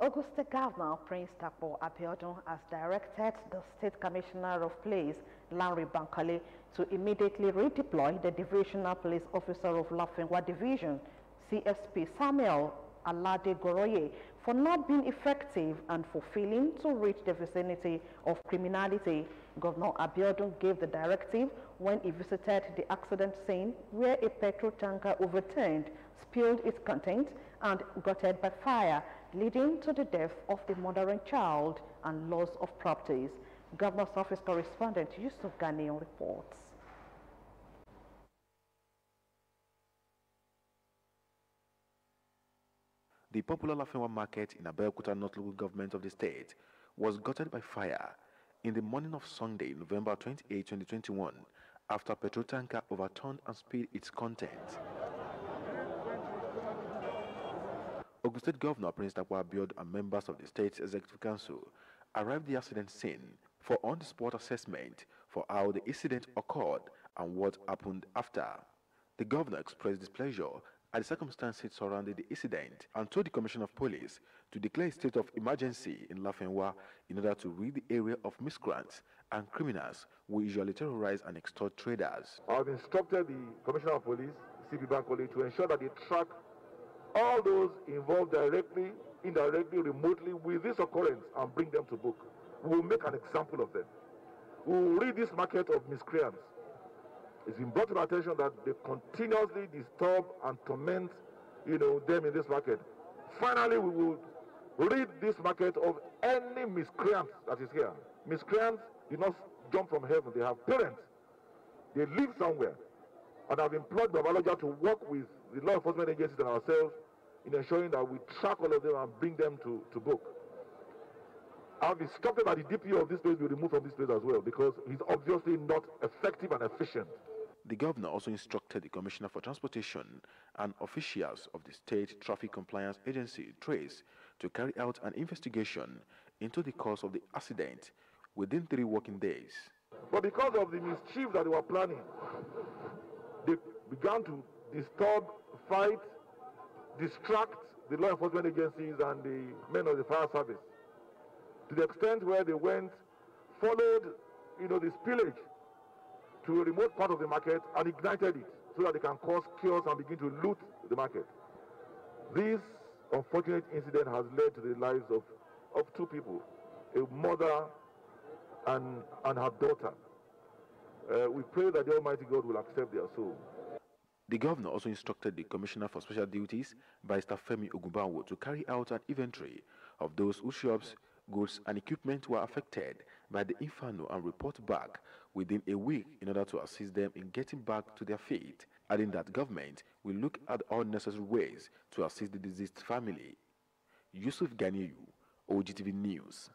August State Governor Prince Abeokuta has directed the State Commissioner of Police, Larry Bankole, to immediately redeploy the Divisional Police Officer of Lafenwa Division, CSP Samuel Alade Goroye, for not being effective and for failing to reach the vicinity of criminality. Governor Abeokuta gave the directive when he visited the accident scene where a petrol tanker overturned, spilled its contents, and gutted by fire, leading to the death of the mother and child and loss of properties. Governor's Office correspondent Yusuf Ganion reports. The popular Lafenwa market in Abeokuta North Local Government of the state was gutted by fire in the morning of Sunday, November 28, 2021, after a petrol tanker overturned and spilled its contents. Ogun State Governor Prince Abeokuta and members of the state's Executive Council arrived at the accident scene for on-the-spot assessment for how the incident occurred and what happened after. The governor expressed displeasure at the circumstances surrounding the incident and told the Commissioner of Police to declare a state of emergency in Lafenwa in order to rid the area of miscreants and criminals who usually terrorize and extort traders. I have instructed the Commissioner of Police, CP Bankole, to ensure that they track all those involved directly, indirectly, remotely with this occurrence and bring them to book. We will make an example of them. We will rid this market of miscreants. It's been brought to my attention that they continuously disturb and torment, them in this market. Finally, we will rid this market of any miscreant that is here. Miscreants did not jump from heaven. They have parents. They live somewhere. And I've employed Babaloja to work with the law enforcement agencies and ourselves in ensuring that we track all of them and bring them to book. I've instructed that the DPO of this place be removed from this place as well because he's obviously not effective and efficient. The governor also instructed the Commissioner for Transportation and officials of the State Traffic Compliance Agency, TRACE, to carry out an investigation into the cause of the accident within 3 working days. But because of the mischief that they were planning, they began to disturb, fight, distract the law enforcement agencies and the men of the fire service, to the extent where they went, followed, the spillage to a remote part of the market and ignited it so that they can cause chaos and begin to loot the market. This unfortunate incident has led to the lives of 2 people, a mother and her daughter. We pray that the Almighty God will accept their soul. The governor also instructed the Commissioner for Special Duties, Barrister Femi Ogunbawo, to carry out an inventory of those whose shops, goods and equipment were affected by the inferno and report back within a week in order to assist them in getting back to their feet, adding that government will look at all necessary ways to assist the deceased family. Yusuf Ganiyu, Ogtv News.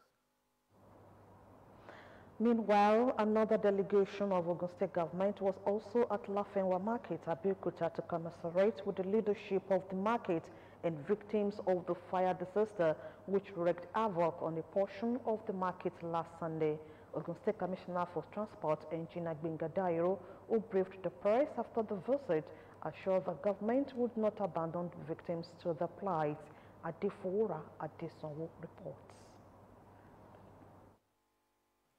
Meanwhile, another delegation of Ogun State government was also at Lafenwa Market, Abeokuta, to commiserate with the leadership of the market and victims of the fire disaster which wreaked havoc on a portion of the market last Sunday. Ogun State Commissioner for Transport, Engineer Gbenga Dairo, who briefed the press after the visit, assured the government would not abandon the victims to their plight. Adefora Adesonwo reports.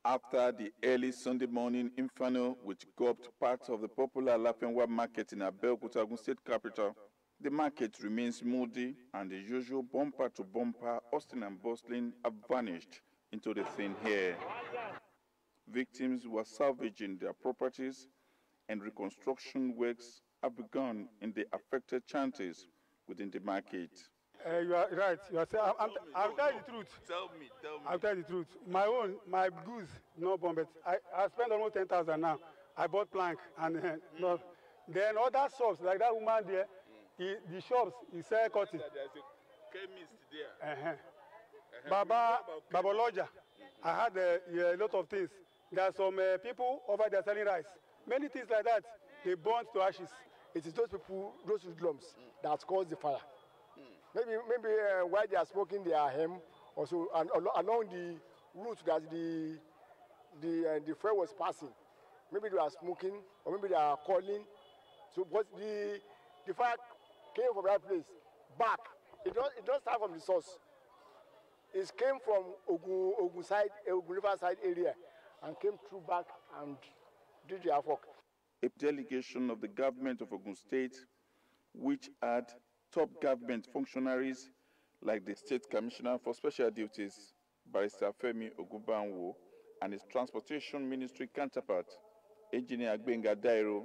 After the early Sunday morning inferno which gulped parts of the popular Lafenwa market in Abeokuta, Ogun State capital, the market remains moody and the usual bumper-to-bumper hustling and bustling have vanished into the thin air. Victims were salvaging their properties and reconstruction works have begun in the affected shanties within the market. You are right. You are saying, I'm telling the truth. Tell me. I'll tell you the truth. My goods, no bomb, but I spent almost 10,000 now. I bought plank and no. Then other shops, like that woman there, the shops, he sell cotton. There's a chemist there. Baba Loja. I had a lot of things. There are some people over there selling rice. Many things like that. They burnt to ashes. It is those people, those hoodlums, that caused the fire. Maybe while they are smoking their hemp, also and along the route that the fire was passing, maybe they are smoking or maybe they are calling. So, but the fire came from that place back. It don't start from the source. It came from Ogun side, Ogun River side area, and came through back and did their work. A delegation of the government of Ogun State, which had top government functionaries like the State Commissioner for Special Duties, Barrister Femi Ogunbanwo, and his Transportation Ministry counterpart, Engineer Gbenga Dairo,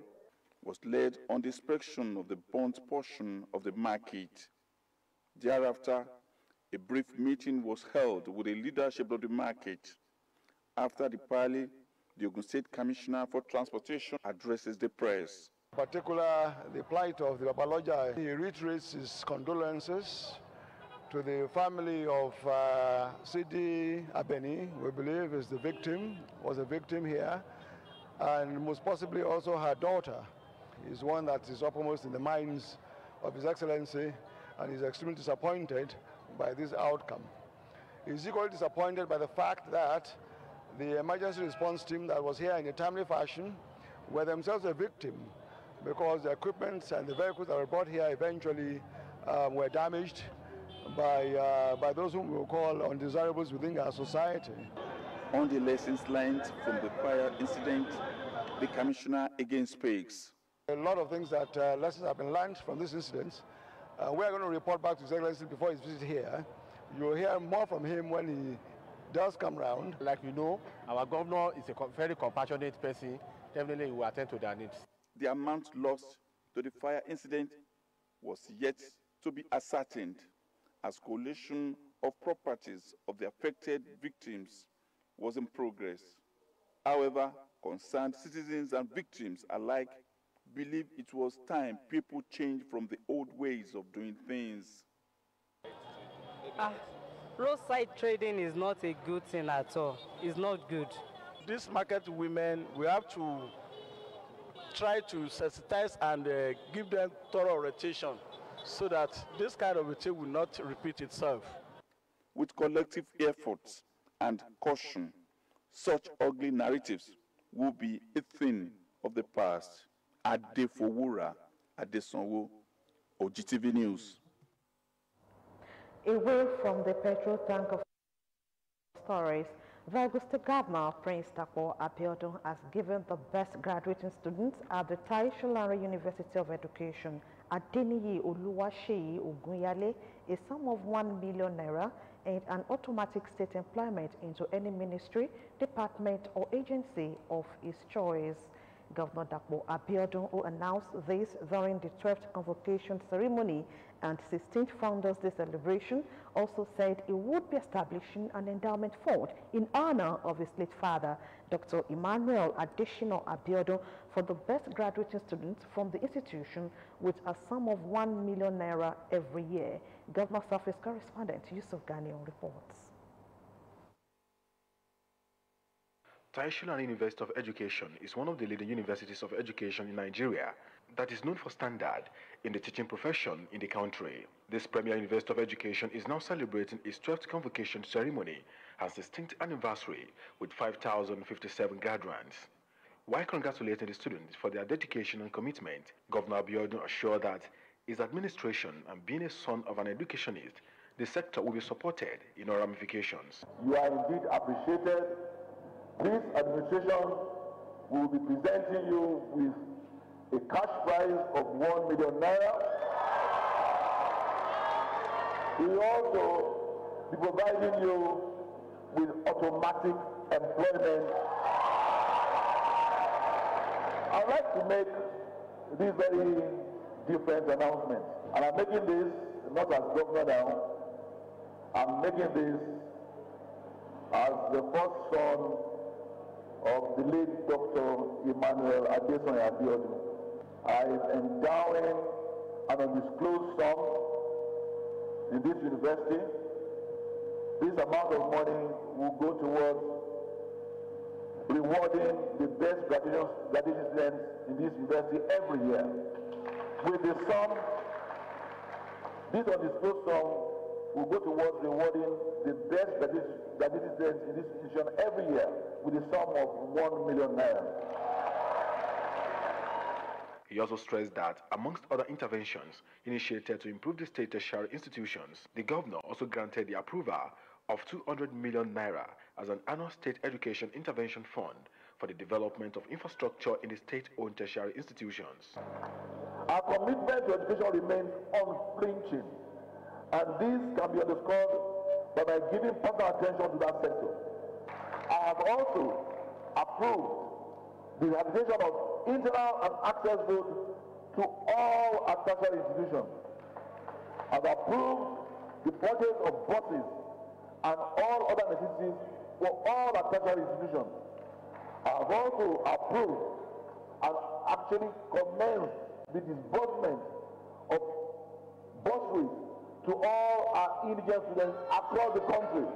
was led on the inspection of the burnt portion of the market. Thereafter, a brief meeting was held with the leadership of the market. After the parley, the Ogun State Commissioner for Transportation addresses the press. In particular, the plight of the Babaloja, he reiterates his condolences to the family of Sidi Abeni, we believe is the victim, was a victim here, and most possibly also her daughter is one that is uppermost in the minds of His Excellency, and is extremely disappointed by this outcome. He's equally disappointed by the fact that the emergency response team that was here in a timely fashion were themselves a victim, because the equipment and the vehicles that were brought here eventually were damaged by those whom we will call undesirables within our society. On the lessons learned from the prior incident, the Commissioner again speaks. A lot of things that lessons have been learned from this incident. We are going to report back to His Excellency before his visit here. You'll hear more from him when he does come round. Like you know, our governor is a very compassionate person. Definitely he will attend to their needs. The amount lost to the fire incident was yet to be ascertained, as collation of properties of the affected victims was in progress. However, concerned citizens and victims alike believe it was time people changed from the old ways of doing things. Roadside trading is not a good thing at all. It's not good. These market women, we have to try to sensitize and give them thorough orientation so that this kind of a thing will not repeat itself. With collective efforts and caution, such ugly narratives will be a thing of the past. Adefowura, Adesanwo, Ogtv News. Away from the petrol tank of stories, the Augusta Governor, Prince Tapo Abeokuta, has given the best graduating students at the Taisholari University of Education, Adeniyi Oluwaseyi Ogunyale, a sum of 1 million naira and an automatic state employment into any ministry, department or agency of his choice. Governor Dapo Abeokuta, who announced this during the 12th convocation ceremony and 16th Founders Day celebration, also said he would be establishing an endowment fund in honor of his late father, Dr. Emmanuel Adeshino Abeokuta, for the best graduating students from the institution, with a sum of 1 million naira every year. Governor's Office correspondent Yusuf Ghani reports. Taisholari University of Education is one of the leading universities of education in Nigeria that is known for standard in the teaching profession in the country. This premier university of education is now celebrating its 12th convocation ceremony and 16th anniversary with 5,057 graduates. While congratulating the students for their dedication and commitment, Governor Abeokuta assured that his administration, and being a son of an educationist, the sector will be supported in all ramifications. You are indeed appreciated. This administration will be presenting you with a cash prize of 1 million naira. We will also be providing you with automatic employment. I'd like to make this very different announcement. And I'm making this not as governor now. I'm making this as the first son of the late Dr. Emmanuel Adeshino Abeokuta. I am endowing an undisclosed sum in this university. This amount of money will go towards rewarding the best graduate students in this university every year. With the sum, this undisclosed sum will go towards rewarding the best graduate students in this institution every year with a sum of 1 million naira. He also stressed that, amongst other interventions initiated to improve the state tertiary institutions, the governor also granted the approval of 200 million naira as an annual state education intervention fund for the development of infrastructure in the state-owned tertiary institutions. Our commitment to education remains unflinching, and this can be underscored by giving personal attention to that sector. I have also approved the rehabilitation of internal and access roads to all our tertiary institutions. I have approved the purchase of buses and all other necessities for all our tertiary institutions. I have also approved and actually commenced the disbursement of bursaries to all our indigent students across the country.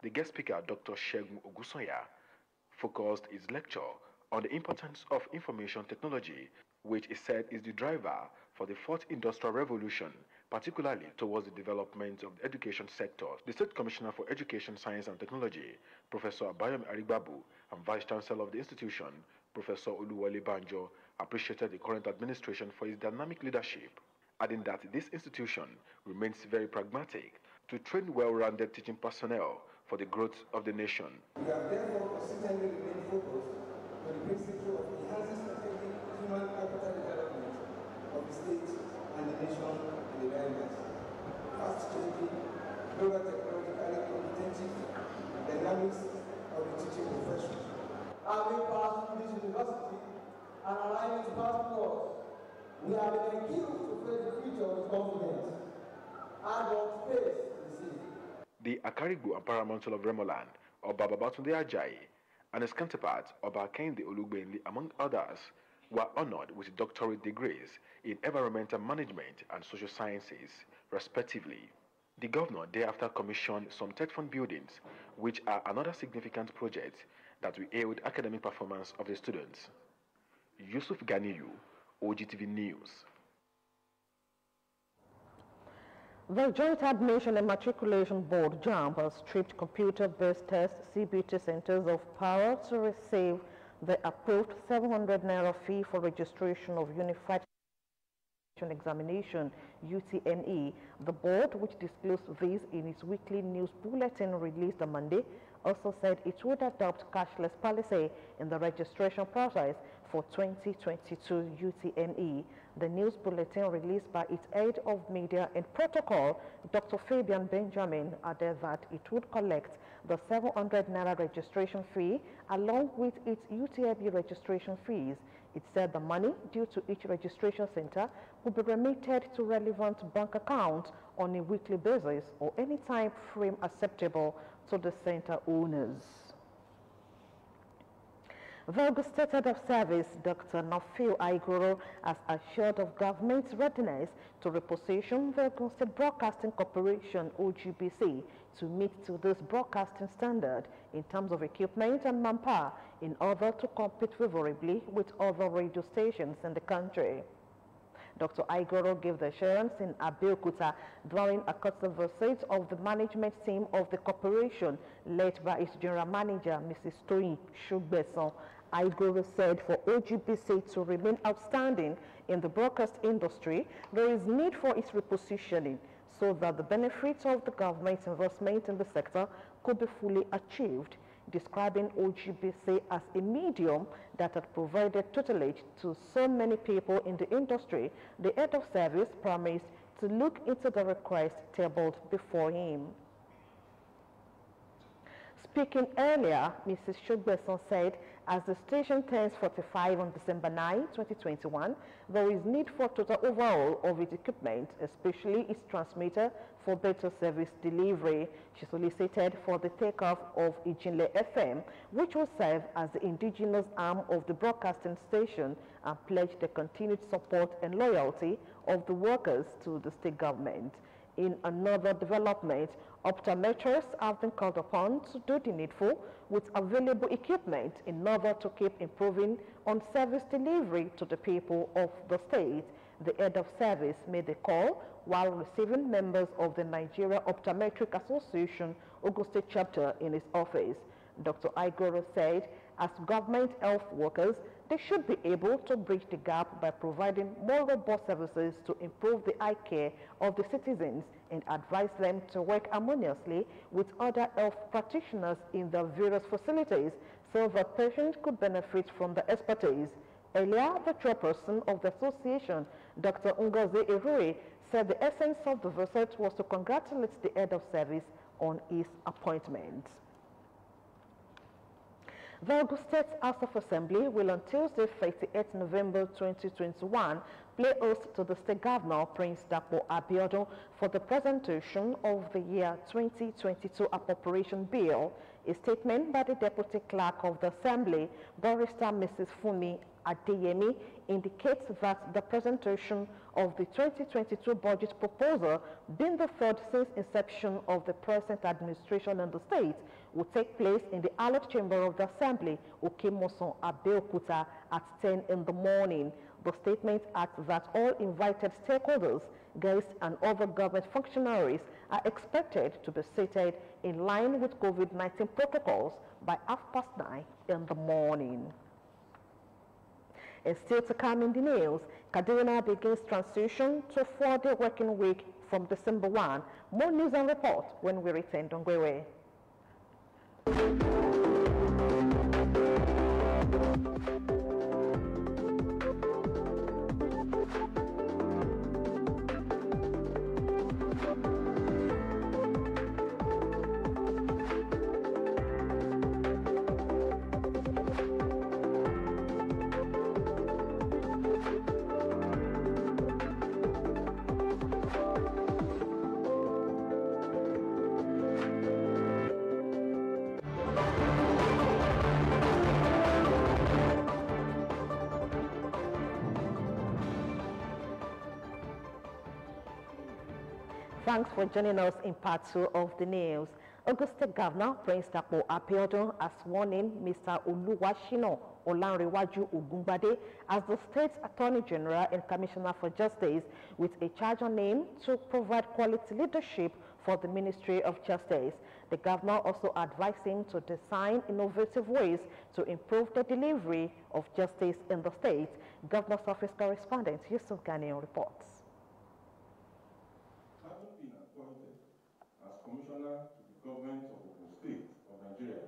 The guest speaker, Dr. Shegun Ogunsanya, focused his lecture on the importance of information technology, which he said is the driver for the fourth industrial revolution, particularly towards the development of the education sector. The State Commissioner for Education, Science and Technology, Professor Abayomi Arigbabu, and Vice Chancellor of the institution, Professor Oluwole Banjo, appreciated the current administration for its dynamic leadership, adding that this institution remains very pragmatic to train well-rounded teaching personnel for the growth of the nation. We have therefore consistently remained focused on the principle of enhancing strategic human capital development of the state and the nation in the areas. Fast-changing, global technologically competitive dynamics of the teaching profession. Having passed through this university and aligning its past laws, we have been equipped to face the future with confidence. Hard work pays the city. The Akarigbo and Paramount of Remoland, Oba Babatunde Ajayi, and his counterpart, Oba Kehinde Olugbenli, among others, were honored with doctorate degrees in environmental management and social sciences, respectively. The governor thereafter commissioned some TED Fund buildings, which are another significant project that will aid academic performance of the students. Yusuf Ganiyu, Ogtv News. The Joint Admission and Matriculation Board, JAMB, has stripped computer-based test CBT centers of power to receive the approved 700 naira fee for registration of Unified Examination, UTME. The board, which disclosed this in its weekly news bulletin released on Monday, also said it would adopt cashless policy in the registration process for 2022 UTME. The news bulletin released by its head of media and protocol, Dr. Fabian Benjamin, added that it would collect the 700 naira registration fee along with its UTME registration fees. It said the money due to each registration center will be remitted to relevant bank accounts on a weekly basis or any time frame acceptable to the center owners. The Ogun State Head of Service, Dr. Nafil Aigoro, has assured of government's readiness to reposition the Ogun State Broadcasting Corporation, OGBC, to meet to this broadcasting standard in terms of equipment and manpower in order to compete favorably with other radio stations in the country. Dr. Aigoro gave the assurance in Abeokuta during a custom visit of the management team of the corporation led by its general manager, Mrs. Toyin Shugbeson. Aigoro said for OGBC to remain outstanding in the broadcast industry, there is need for its repositioning so that the benefits of the government's investment in the sector could be fully achieved. Describing OGBC as a medium that had provided tutelage to so many people in the industry, the head of service promised to look into the request tabled before him. Speaking earlier, Mrs. Shugbeson said, as the station turns 45 on December 9, 2021, there is need for total overhaul of its equipment, especially its transmitter, for better service delivery. She solicited for the takeoff of Ijinle FM, which will serve as the indigenous arm of the broadcasting station, and pledged the continued support and loyalty of the workers to the state government. In another development, optometrists have been called upon to do the needful with available equipment in order to keep improving on service delivery to the people of the state. The head of service made the call while receiving members of the Nigeria Optometric Association Ogun State chapter in his office. Dr. Aigoro said, as government health workers, they should be able to bridge the gap by providing more robust services to improve the eye care of the citizens and advise them to work harmoniously with other health practitioners in their various facilities so that patients could benefit from the expertise. Earlier, the chairperson of the association, Dr. Ngozi Erue, said the essence of the visit was to congratulate the head of service on his appointment. The Ogun State House of Assembly will on Tuesday, 38 November 2021, play host to the State Governor, Prince Dapo Abiodun, for the presentation of the year 2022 Appropriation Bill. A statement by the Deputy Clerk of the Assembly, Barrister Mrs. Fumi Adeyemi, indicates that the presentation of the 2022 budget proposal, being the third since inception of the present administration in the state, will take place in the Allied Chamber of the Assembly, Okemoson, Abeokuta, at 10 in the morning. The statement adds that all invited stakeholders, guests, and other government functionaries are expected to be seated in line with COVID-19 protocols by 9:30 in the morning. And still to come in the news, Kaduna begins transition to 4-day working week from December 1. More news and report when we return. Don't go away. Thanks for joining us in part 2 of the news. Ogun State Governor Prince Dapo Abiodun has sworn in Mr. Oluwashino Olanrewaju Ogungbade as the State's Attorney General and Commissioner for Justice, with a charge on him to provide quality leadership for the Ministry of Justice. The governor also advised him to design innovative ways to improve the delivery of justice in the state. Governor's Office correspondent Yusuf Ghani reports. Commissioner to the government of Ogun State of Nigeria,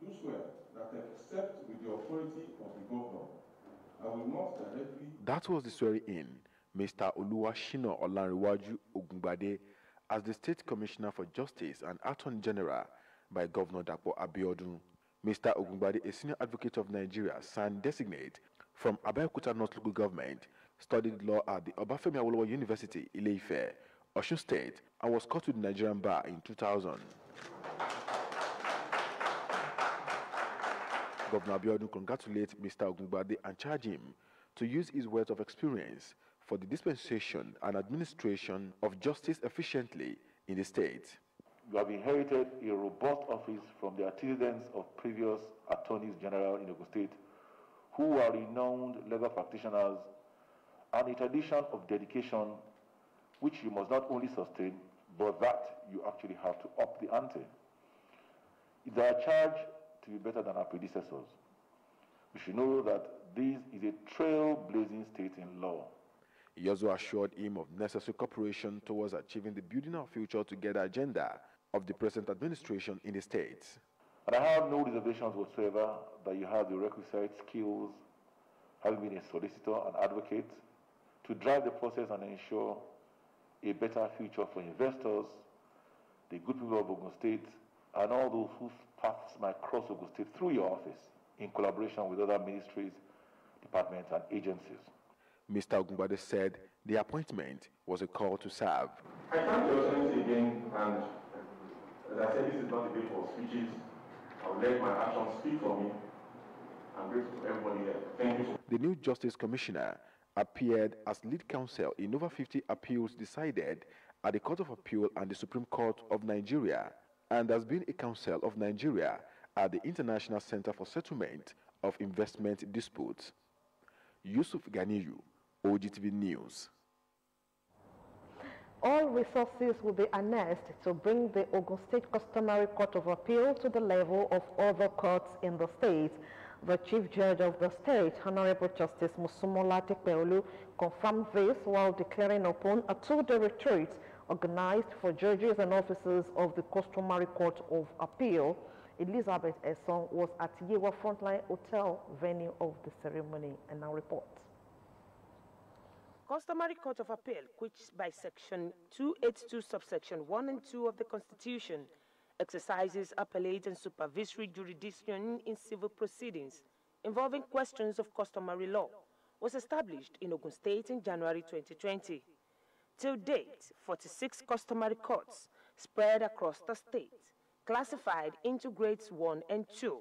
do swear that except with the authority of the governor, I will not directly... That was the swearing-in, Mr. Oluwashino Olanrewaju Ogungbade, as the State Commissioner for Justice and Attorney General by Governor Dapo Abiodun. Mr. Ogungbade, a senior advocate of Nigeria, signed designate from Abeokuta North Local Government, studied law at the Obafemi Awolowo University, Ile-Ife, Osun State, and was caught with the Nigerian bar in 2000. Governor Abiodun congratulates Mr. Ogungbade and charged him to use his wealth of experience for the dispensation and administration of justice efficiently in the state. You have inherited a robust office from the antecedents of previous attorneys general in Ogun State, who are renowned legal practitioners, and a tradition of dedication which you must not only sustain, but that you actually have to up the ante. It's our charge to be better than our predecessors. We should know that this is a trailblazing state in law. He also assured him of necessary cooperation towards achieving the building our future together agenda of the present administration in the state. And I have no reservations whatsoever that you have the requisite skills, having been a solicitor and advocate, to drive the process and ensure a better future for investors, the good people of Ogun State, and all those whose paths might cross Ogun State through your office in collaboration with other ministries, departments, and agencies. Mr. Ogungbade said the appointment was a call to serve. I thank your Excellency again, and as I said, this is not a day for speeches. I will let my actions speak for me. I'm grateful to everybody here. Thank you. The new Justice Commissioner appeared as lead counsel in over 50 appeals decided at the Court of Appeal and the Supreme Court of Nigeria, and has been a counsel of Nigeria at the International Center for Settlement of Investment Disputes. Yusuf Ganiyu, Ogtv News. All resources will be harnessed to bring the Ogun State Customary Court of Appeal to the level of other courts in the state. The Chief Judge of the State, Honorable Justice Musumola Tekpeolu, confirmed this while declaring upon a two-day retreat organized for judges and officers of the Customary Court of Appeal. Elizabeth Esson was at Yewa Frontline Hotel, venue of the ceremony, and now reports. Customary Court of Appeal, which by Section 282, subsection 1 and 2 of the Constitution, exercises appellate and supervisory jurisdiction in civil proceedings involving questions of customary law, was established in Ogun State in January 2020. Till date, 46 customary courts spread across the state, classified into grades 1 and 2,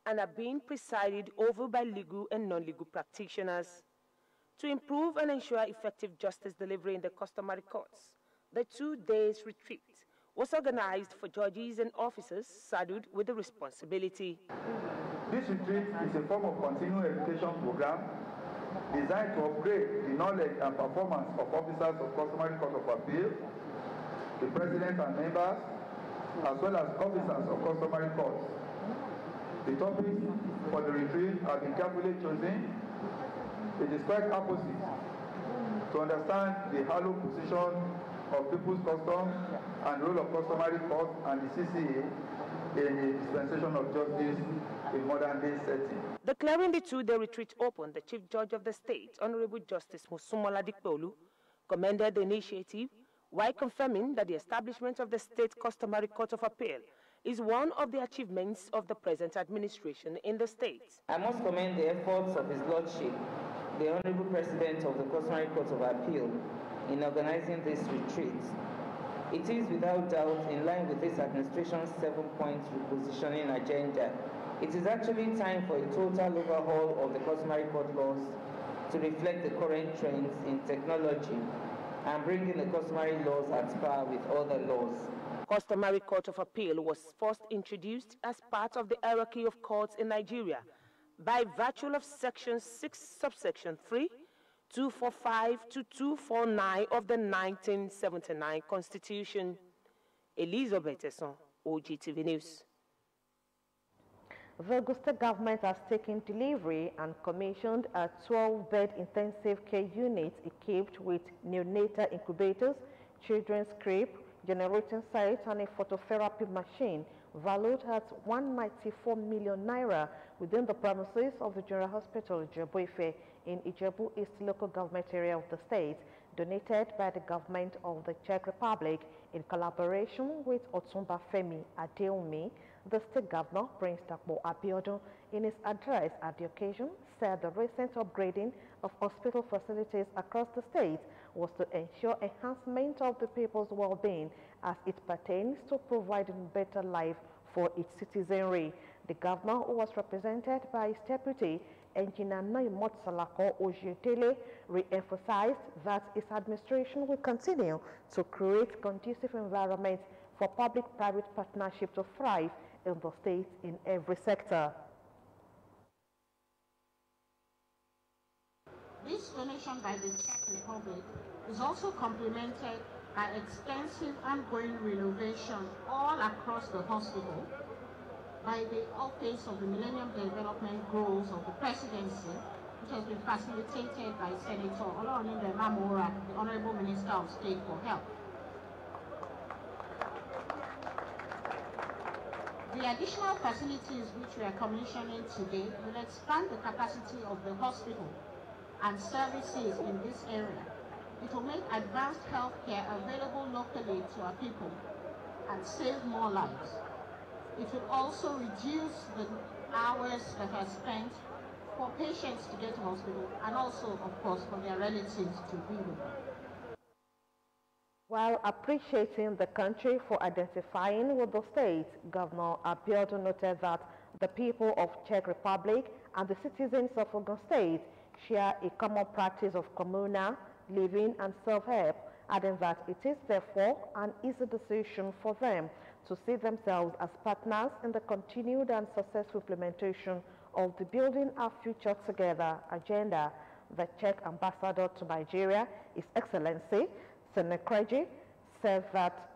and are being presided over by legal and non-legal practitioners. To improve and ensure effective justice delivery in the customary courts, the 2 days retreat was organized for judges and officers saddled with the responsibility. This retreat is a form of continuing education program designed to upgrade the knowledge and performance of officers of Customary Court of Appeal, the President and members, as well as officers of Customary Courts. The topics for the retreat have been carefully chosen. It is quite opposite to understand the hallowed position of people's customs and role of customary court and the CCA in the dispensation of justice in modern-day setting. Declaring the 2-day retreat open, the Chief Judge of the State, Honorable Justice Musumola Tekpeolu, commended the initiative while confirming that the establishment of the State Customary Court of Appeal is one of the achievements of the present administration in the state. I must commend the efforts of His Lordship, the Honorable President of the Customary Court of Appeal, in organizing this retreat. It is without doubt in line with this administration's 7-point repositioning agenda. It is actually time for a total overhaul of the customary court laws to reflect the current trends in technology and bringing the customary laws at par with other laws. Customary Court of Appeal was first introduced as part of the hierarchy of courts in Nigeria by virtue of Section 6, subsection 3, 245 to 249 of the 1979 Constitution. Elizabeth Esson, Ogtv News. The Augusta government has taken delivery and commissioned a 12-bed intensive care unit equipped with neonatal incubators, children's crib, generating sites, and a phototherapy machine valued at 194 million naira within the premises of the General Hospital Ijebu-Ife in Ijebu East local government area of the state, donated by the government of the Czech Republic in collaboration with Otumba Femi Adeomi. The state governor, Prince Abeokuta, in his address at the occasion, said the recent upgrading of hospital facilities across the state was to ensure enhancement of the people's well-being as it pertains to providing better life for its citizenry. The governor, who was represented by his deputy, Engineer Naimot Salako Ojedele, re-emphasized that his administration will continue to create conducive environments for public-private partnership to thrive in the state in every sector. This donation by the Czech Republic is also complemented by extensive ongoing renovation all across the hospital by the office of the Millennium Development Goals of the Presidency, which has been facilitated by Senator Oloruninde Mamora, the Honorable Minister of State for Health. The additional facilities which we are commissioning today will expand the capacity of the hospital and services in this area. It will make advanced health care available locally to our people and save more lives. It will also reduce the hours that are spent for patients to get to hospital and also, of course, for their relatives to be with them. While appreciating the country for identifying with the state, Governor Abeokuta noted that the people of Czech Republic and the citizens of Ogun State share a common practice of communal living and self-help, adding that it is therefore an easy decision for them to see themselves as partners in the continued and successful implementation of the Building Our Future Together agenda. The Czech ambassador to Nigeria, His Excellency Senekreji, said that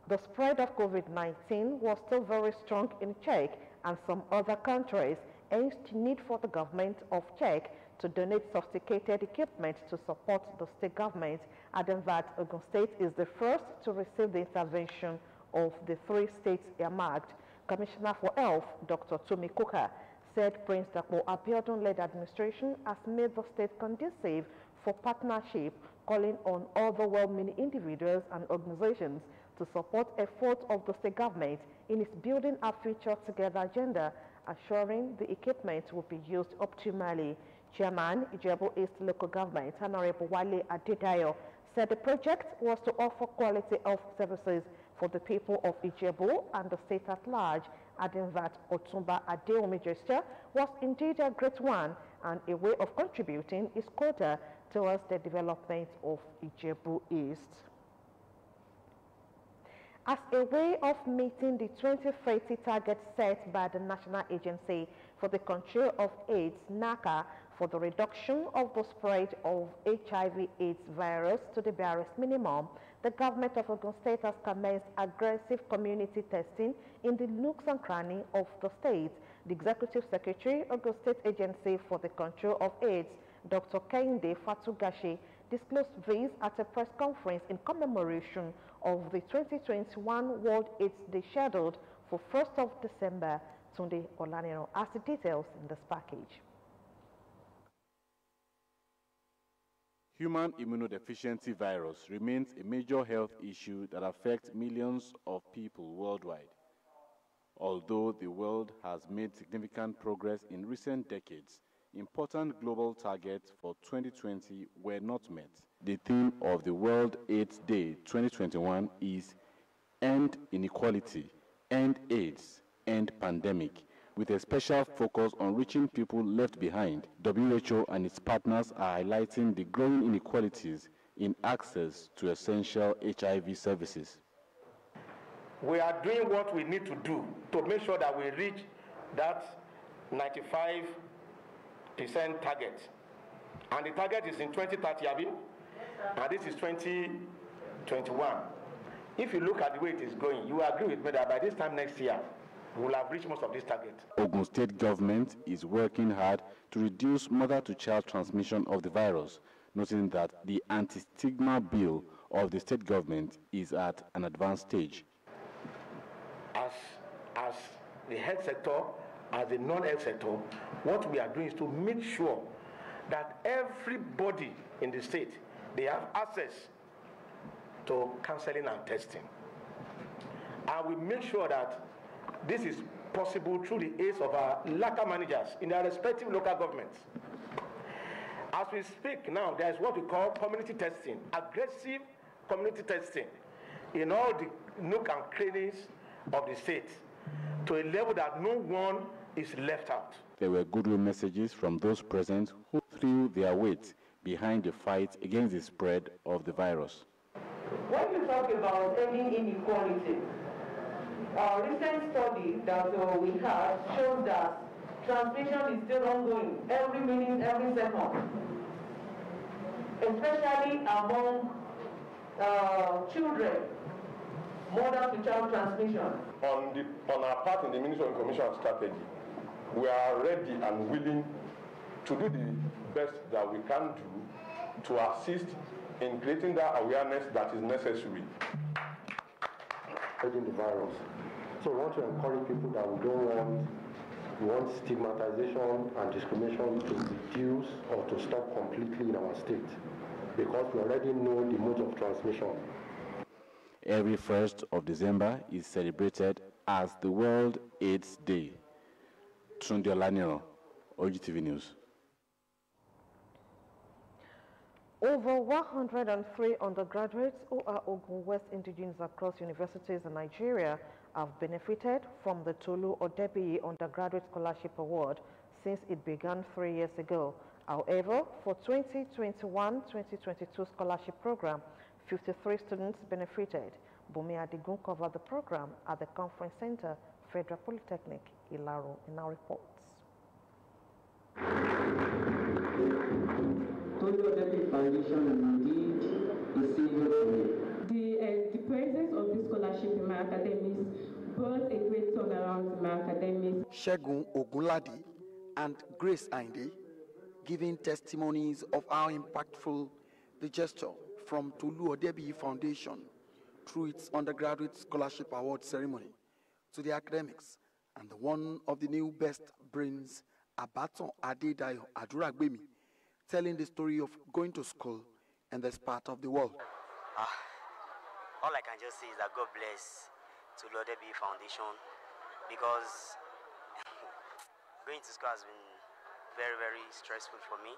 the spread of COVID-19 was still very strong in Czech and some other countries, hence the need for the government of Czech to donate sophisticated equipment to support the state government, adding that Ogun State is the first to receive the intervention of the 3 states earmarked. Commissioner for Health, Dr. Tumi Kuka, said Prince Dakpo Abiodun-led administration has made the state conducive for partnership, calling on other well-meaning individuals and organizations to support efforts of the state government in its Building a Future Together agenda, assuring the equipment will be used optimally. Chairman, Ijebu East Local Government, Honorable Wale Adedayo, said the project was to offer quality health services for the people of Ijebu and the state at large, adding that Otumba Adeomi gesture was indeed a great one and a way of contributing his quota towards the development of Ijebu East. As a way of meeting the 2030 target set by the National Agency for the Control of AIDS, NACA, for the reduction of the spread of HIV/AIDS virus to the barest minimum, the government of Ogun State has commenced aggressive community testing in the nooks and crannies of the state. The Executive Secretary, Ogun State Agency for the Control of AIDS, Dr. Kehinde Fatugashi, disclosed this at a press conference in commemoration of the 2021 World AIDS Day scheduled for 1st of December. Tunde Olaniro has the details in this package. Human immunodeficiency virus remains a major health issue that affects millions of people worldwide. Although the world has made significant progress in recent decades, important global targets for 2020 were not met. The theme of the World AIDS Day 2021 is End Inequality, End AIDS, End Pandemic, with a special focus on reaching people left behind. WHO and its partners are highlighting the growing inequalities in access to essential HIV services. We are doing what we need to do to make sure that we reach that 95% target. And the target is in 2030, Abi, and this is 2021. If you look at the way it is going, you agree with me that by this time next year, we will have reached most of this target. Ogun State government is working hard to reduce mother-to-child transmission of the virus, noting that the anti-stigma bill of the state government is at an advanced stage. As the health sector, as the non-health sector, what we are doing is to make sure that everybody in the state, they have access to counseling and testing. And we make sure that this is possible through the aids of our local managers in their respective local governments. As we speak now, there is what we call community testing, aggressive community testing in all the nook and crannies of the state to a level that no one is left out. There were goodwill messages from those present who threw their weight behind the fight against the spread of the virus. When you talk about ending inequality, our recent study that we had shows that transmission is still ongoing every minute, every second, especially among children, mother-to-child transmission. On our part in the Ministry of Information and Strategy, we are ready and willing to do the best that we can do to assist in creating that awareness that is necessary. Spreading the virus. So we want to encourage people that we want stigmatization and discrimination to reduce or to stop completely in our state, because we already know the mode of transmission. Every 1st of December is celebrated as the World AIDS Day. Tunde Olaniro, Ogtv News. Over 103 undergraduates who are Ogun West indigenes across universities in Nigeria have benefited from the Tolu Odebiyi Undergraduate Scholarship Award since it began 3 years ago. However, for 2021-2022 scholarship program, 53 students benefited. Bumi Adigun covered the program at the Conference Center, Federal Polytechnic, Ilaro, in our reports. Foundation indeed is able to the presence of this scholarship in my academics brought a great turnaround in my academics. Shegun Ogunladi, and Grace Ainde, giving testimonies of how impactful the gesture from Tolu Odebi Foundation through its undergraduate scholarship award ceremony to the academics and the one of the new best brains, Abaton Adedayo Aduragbemi, telling the story of going to school in this part of the world. All I can just say is that God bless Tolu Odebi Foundation, because going to school has been very, very stressful for me.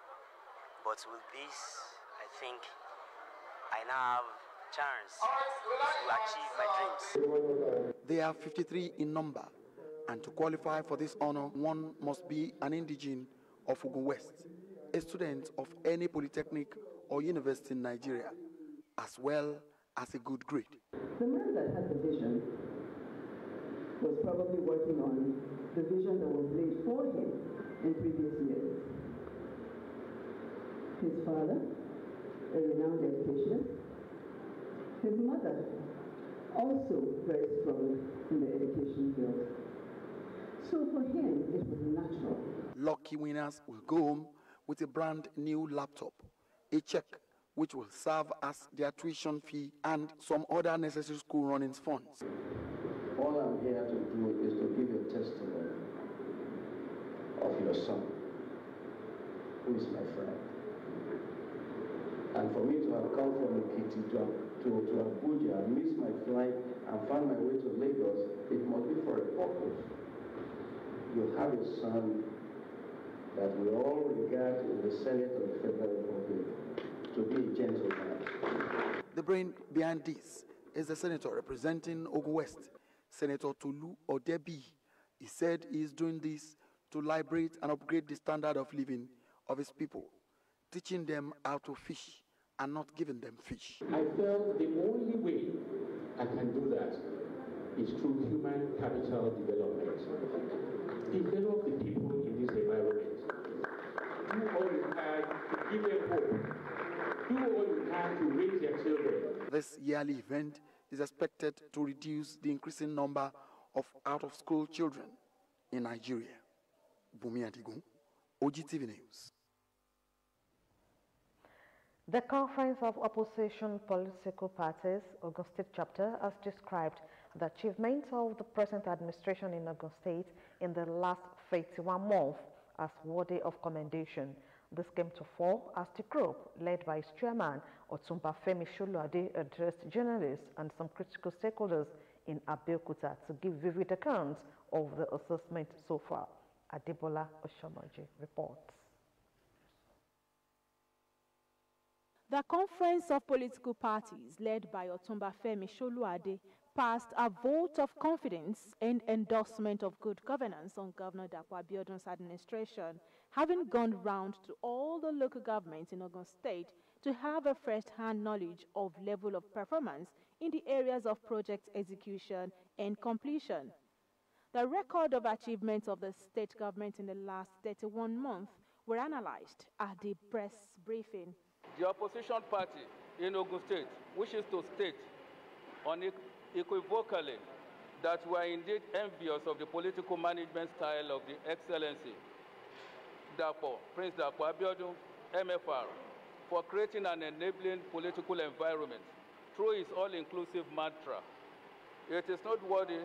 But with this, I think I now have a chance to achieve my dreams. They are 53 in number, and to qualify for this honor, one must be an indigene of Ogun West, a student of any polytechnic or university in Nigeria, as well as a good grade. The man that had the vision was probably working on the vision that was laid for him in previous years. His father, a renowned educationist, his mother, also very strong in the education field. So for him, it was natural. Lucky winners will go home with a brand new laptop, a check which will serve as their tuition fee and some other necessary school running funds. All I'm here to do is to give you a testimony of your son, who is my friend. And for me to have come from Ekiti to Abuja, miss my flight, and find my way to Lagos, it must be for a purpose. You have a son that we all regard in the Senate of the Federal Republic to be a gentleman. The brain behind this is the senator representing Ogun West, Senator Tolu Odebi. He said he is doing this to liberate and upgrade the standard of living of his people, teaching them how to fish and not giving them fish. I felt the only way I can do that is through human capital development. Develop the people in this environment. Do all you can to give them hope. Do all you can to raise their children. This yearly event is expected to reduce the increasing number of out-of-school children in Nigeria. Bumi Adigun, Ogtv News. The Conference of Opposition Political Parties, Ogun State Chapter, has described the achievements of the present administration in Ogun State in the last 31 months as worthy of commendation. This came to fore as the group, led by its chairman, Otumba Femi Soluade, addressed journalists and some critical stakeholders in Abeokuta to give vivid accounts of the assessment so far. Adebola Oshomoji reports. The Conference of Political Parties, led by Otumba Femi Soluade, passed a vote of confidence and endorsement of good governance on Governor Dapo Abiodun's administration, having gone round to all the local governments in Ogun State to have a first-hand knowledge of level of performance in the areas of project execution and completion. The record of achievements of the state government in the last 31 months were analyzed at the press briefing. The opposition party in Ogun State wishes to state unequivocally that we are indeed envious of the political management style of the Excellency Prince Dapo Abiodun, MFR, for creating an enabling political environment through his all-inclusive mantra. It is noteworthy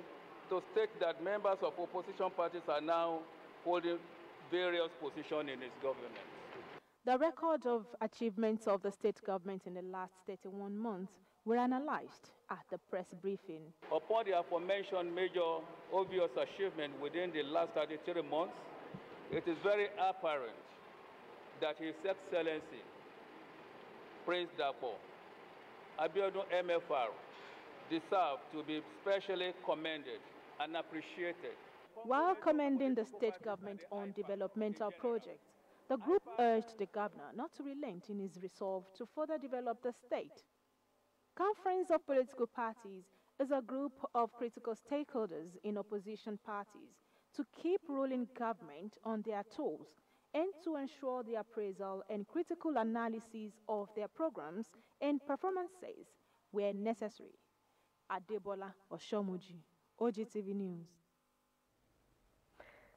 to state that members of opposition parties are now holding various positions in his government. The record of achievements of the state government in the last 31 months were analyzed at the press briefing. Upon the aforementioned major obvious achievement within the last 33 months, it is very apparent that His Excellency Prince Dapo Abiodun MFR deserve to be specially commended and appreciated. While commending the state government on developmental projects, the group urged the governor not to relent in his resolve to further develop the state. Conference of Political Parties is a group of critical stakeholders in opposition parties to keep ruling government on their toes and to ensure the appraisal and critical analysis of their programs and performances where necessary. Adebola Oshomoji, Ogtv News.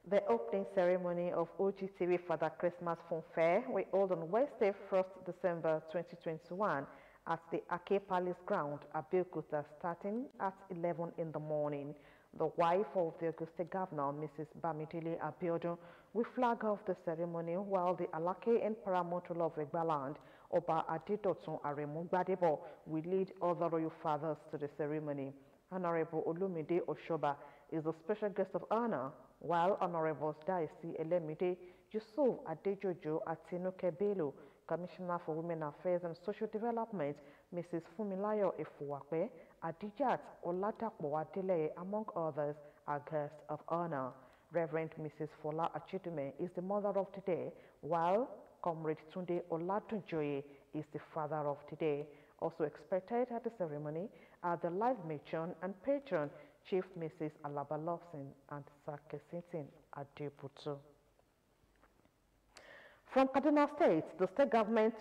The opening ceremony of Ogtv Father Christmas Fun Fair will hold on Wednesday, 1st December 2021 at the Ake Palace Ground, Abeokuta, starting at 11 in the morning. The wife of the Ogun State Governor, Mrs. Bamidele Abiodun, will flag off the ceremony, while the Alake and paramount ruler of Egbaland, Oba Adedotun Aremu Gbadebo, will lead other royal fathers to the ceremony. Honorable Olumide Oshoba is the special guest of honor, while Honorable Daisy Elemide Yusuf Adejojo Atinuke Bello, Commissioner for Women Affairs and Social Development, Mrs. Fumilayo Efuwape, Adijat Oladapo Adele, among others, are guests of honor. Reverend Mrs. Fola Achitume is the mother of today, while Comrade Tunde Olatunjoye is the father of today. Also expected at the ceremony are the life matron and patron, Chief Mrs. Alaba Lawson and Sir Kesintin Adebutu. From Kaduna State, the state government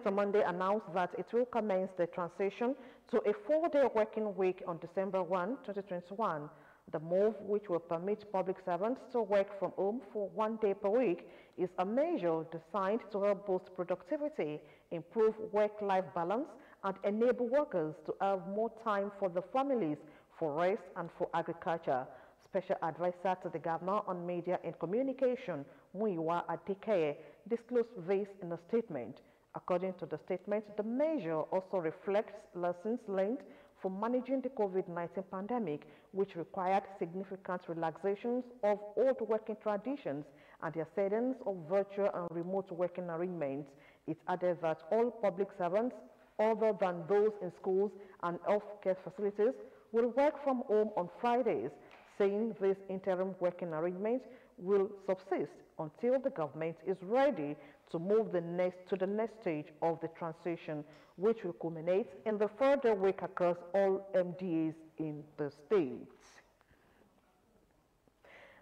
on Monday announced that it will commence the transition to a 4-day working week on December 1, 2021. The move, which will permit public servants to work from home for 1 day per week, is a measure designed to help boost productivity, improve work-life balance, and enable workers to have more time for their families, for rest, and for agriculture. Special Advisor to the Governor on Media and Communication, Muyiwa Adekeye, disclosed this in a statement. According to the statement, the measure also reflects lessons learned from managing the COVID-19 pandemic, which required significant relaxations of old working traditions and the acceptance of virtual and remote working arrangements. It added that all public servants, other than those in schools and healthcare facilities, will work from home on Fridays, saying these interim working arrangements will subsist until the government is ready to move to the next stage of the transition, which will culminate in the further week across all MDAs in the state.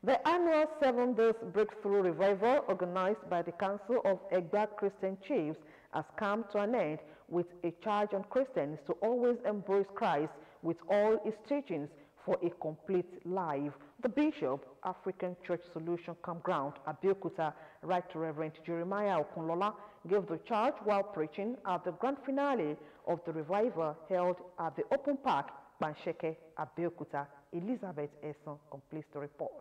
The annual 7 Days Breakthrough Revival, organized by the Council of Egba Christian Chiefs, has come to an end with a charge on Christians to always embrace Christ with all his teachings for a complete life. The Bishop, African Church Solution Campground, Abeokuta, Right Reverend Jeremiah Okunlola, gave the charge while preaching at the grand finale of the revival held at the Open Park, Bansheke, Abeokuta. Elizabeth Esson completes the report.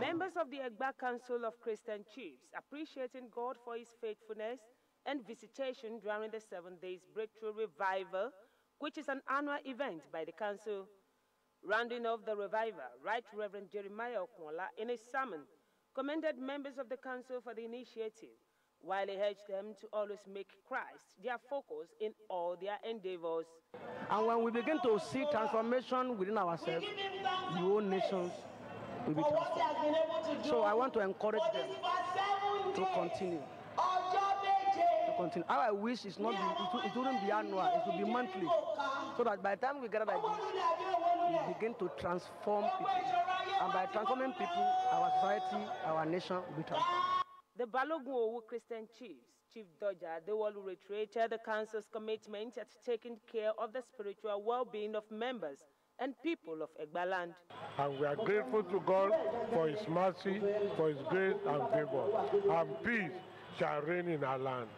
Members of the Egba Council of Christian Chiefs, appreciating God for his faithfulness and visitation during the 7 Days Breakthrough Revival, which is an annual event by the council. Rounding off the revival, Right Reverend Jeremiah Okunlola, in a sermon, commended members of the council for the initiative, while he urged them to always make Christ their focus in all their endeavors. And when we begin to see transformation within ourselves, the whole nations will be transformed. So I want to encourage them to continue. How I wish it wouldn't be annual, it would be monthly. So that by the time we gather like this, we begin to transform people. And by transforming people, our society, our nation will be transformed. The Balogun Christian Chiefs, Chief Doja Adewolu, reiterated the council's commitment at taking care of the spiritual well-being of members and people of Egbaland. And we are grateful to God for his mercy, for his grace and favor. And peace shall reign in our land.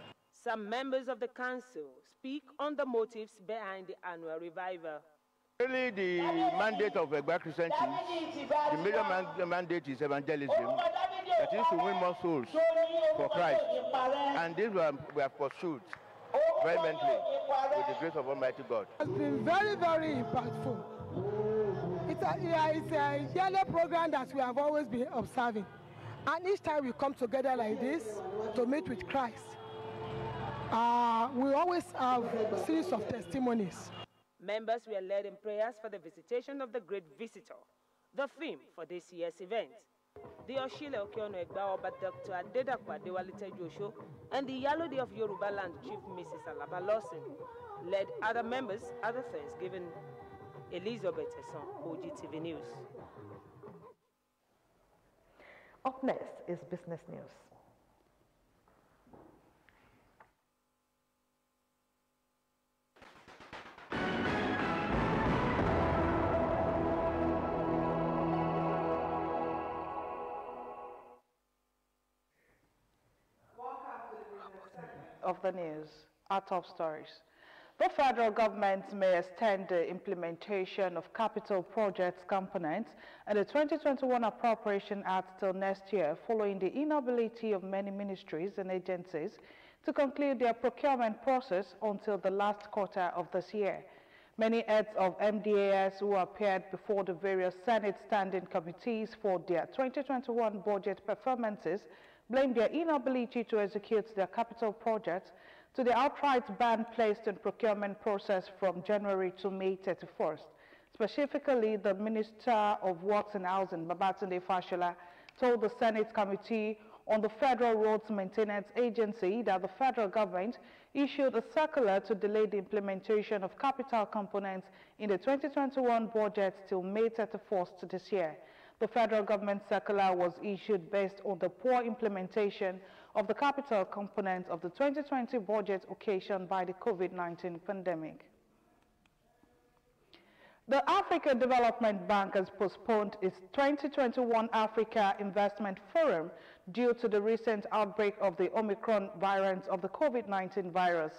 Some members of the council speak on the motives behind the annual revival. Really, the mandate of Egba Christian Chiefs, the major mandate is evangelism. That is to win more souls for Christ. And this we have pursued vehemently with the grace of Almighty God. It's been very, very impactful. It's a yearly program that we have always been observing. And each time we come together like this to meet with Christ, we always have a series of testimonies. Members were led in prayers for the visitation of the great visitor, the theme for this year's event. The Oshile Okiono Egba Oba Dr. Adedakwa Adewalite Josho and the Yalodi of Yoruba Land Chief Mrs. Alaba Lawson led other members at the Thanksgiving. Elizabeth Esson, Ogtv News. Up next is business news. of the news, our top stories. The federal government may extend the implementation of capital projects components and the 2021 Appropriation Act till next year, following the inability of many ministries and agencies to conclude their procurement process until the last quarter of this year. Many heads of MDAS who appeared before the various Senate standing committees for their 2021 budget performances blame their inability to execute their capital projects to the outright ban placed in procurement process from January to May 31st. Specifically, the Minister of Works and Housing, Babatunde Fashola, told the Senate Committee on the Federal Roads Maintenance Agency that the federal government issued a circular to delay the implementation of capital components in the 2021 budget till May 31st this year. The federal government circular was issued based on the poor implementation of the capital component of the 2020 budget occasioned by the COVID-19 pandemic. The Africa Development Bank has postponed its 2021 Africa Investment Forum due to the recent outbreak of the Omicron variant of the COVID-19 virus.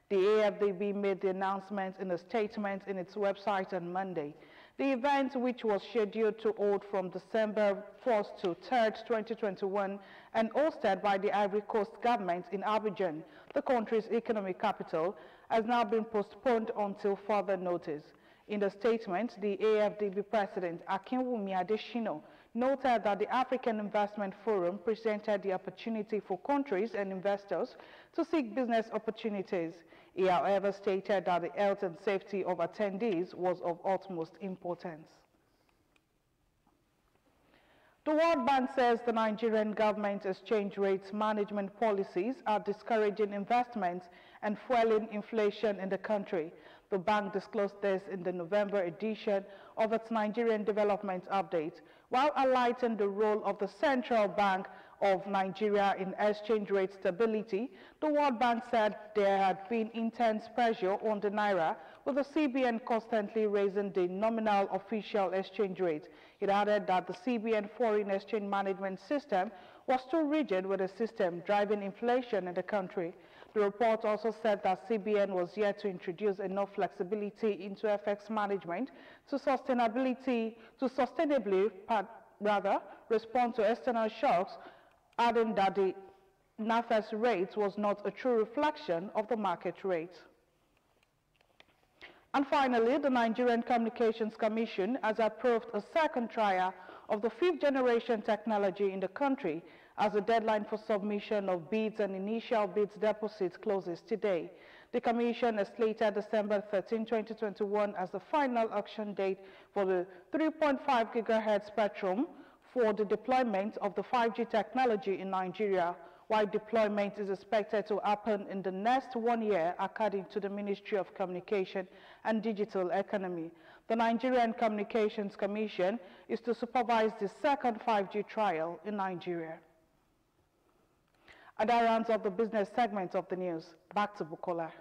The AFDB made the announcement in a statement in its website on Monday. The event, which was scheduled to hold from December 1st to 3rd, 2021, and hosted by the Ivory Coast government in Abidjan, the country's economic capital, has now been postponed until further notice. In the statement, the AFDB President Akinwumi Adesina noted that the African Investment Forum presented the opportunity for countries and investors to seek business opportunities. He, however, stated that the health and safety of attendees was of utmost importance. The World Bank says the Nigerian government's exchange rates management policies are discouraging investments and fueling inflation in the country. The bank disclosed this in the November edition of its Nigerian Development Update, while highlighting the role of the Central Bank of Nigeria in exchange rate stability. The World Bank said there had been intense pressure on the Naira, with the CBN constantly raising the nominal official exchange rate. It added that the CBN foreign exchange management system was too rigid, with the system driving inflation in the country. The report also said that CBN was yet to introduce enough flexibility into FX management to sustainably respond to external shocks, adding that the NAFES rate was not a true reflection of the market rate. And finally, the Nigerian Communications Commission has approved a second trial of the 5th generation technology in the country, as the deadline for submission of bids and initial bids deposits closes today. The Commission has slated December 13, 2021 as the final auction date for the 3.5 GHz spectrum for the deployment of the 5G technology in Nigeria, while deployment is expected to happen in the next 1 year, according to the Ministry of Communication and Digital Economy. The Nigerian Communications Commission is to supervise the second 5G trial in Nigeria. And that rounds up the business segment of the news. Back to Bukola.